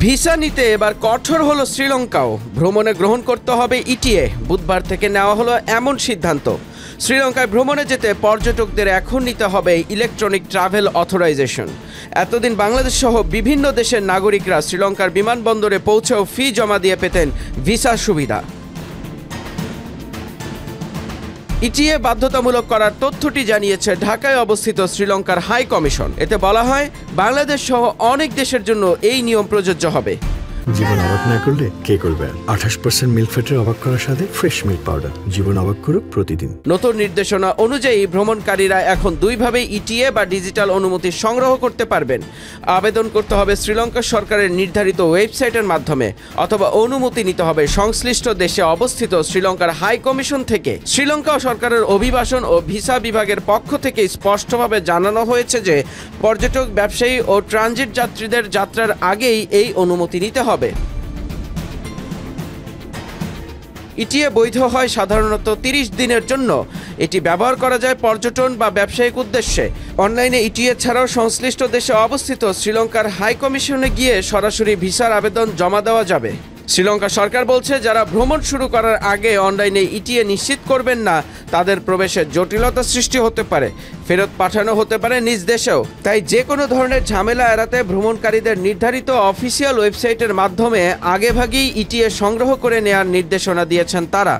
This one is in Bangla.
ভিসা নিতে এবার কঠোর হলো শ্রীলঙ্কাও। ভ্রমণে গ্রহণ করতে হবে ইটিএ। বুধবার থেকে নেওয়া হলো এমন সিদ্ধান্ত। শ্রীলঙ্কায় ভ্রমণে যেতে পর্যটকদের এখন নিতে হবে ইলেকট্রনিক ট্রাভেল অথরাইজেশন। এতদিন বাংলাদেশ সহ বিভিন্ন দেশের নাগরিকরা শ্রীলঙ্কার বিমানবন্দরে পৌঁছেও ফি জমা দিয়ে পেতেন ভিসা সুবিধা। ইটিএ বাধ্যতামূলক করার তথ্যটি জানিয়েছে ঢাকায় অবস্থিত শ্রীলঙ্কার হাই কমিশন। এতে বলা হয়, বাংলাদেশ সহ অনেক দেশের জন্য এই নিয়ম প্রযোজ্য হবে। জীবন অবাক না করলে কে করবে? 28% মিল্ক ফ্যাটের অবাক করার সাথে ফ্রেশ মিল্ক পাউডার। জীবন অবাক করুক প্রতিদিন। নতুন নির্দেশনা অনুযায়ী ভ্রমণকারীরা এখন দুইভাবে ইটিএ বা ডিজিটাল অনুমতি সংগ্রহ করতে পারবেন। আবেদন করতে হবে শ্রীলঙ্কা সরকারের নির্ধারিত ওয়েবসাইটের মাধ্যমে, অথবা অনুমতি নিতে হবে সংশ্লিষ্ট দেশে অবস্থিত শ্রীলঙ্কার হাই কমিশন থেকে। শ্রীলঙ্কা সরকারের অভিবাসন ও ভিসা বিভাগের পক্ষ থেকে স্পষ্টভাবে জানানো হয়েছে যে পর্যটক, ব্যবসায়ী ও ট্রানজিট যাত্রীদের যাত্রার আগেই এই অনুমতি নিতে হবে। ইটিএ বৈধ হয় সাধারণত 30 দিনের জন্য। এটি ব্যবহার করা যায় পর্যটন বা ব্যবসায়িক উদ্দেশ্যে। অনলাইনে ইটিএ ছাড়াও সংশ্লিষ্ট দেশে অবস্থিত শ্রীলঙ্কার হাই কমিশনে গিয়ে সরাসরি ভিসার আবেদন জমা দেওয়া যাবে। শ্রীলঙ্কা সরকার বলছে, যারা ভ্রমণ শুরু করার আগে অনলাইনে ইটিএ নিশ্চিত করবেন না, তাদের প্রবেশের জটিলতা সৃষ্টি হতে পারে, ফেরত পাঠানো হতে পারে নিজ দেশেও। তাই যে কোনো ধরনের ঝামেলা এড়াতে ভ্রমণকারীদের নির্ধারিত অফিসিয়াল ওয়েবসাইটের মাধ্যমে আগেভাগেই ইটিএ সংগ্রহ করে নেওয়ার নির্দেশনা দিয়েছেন তারা।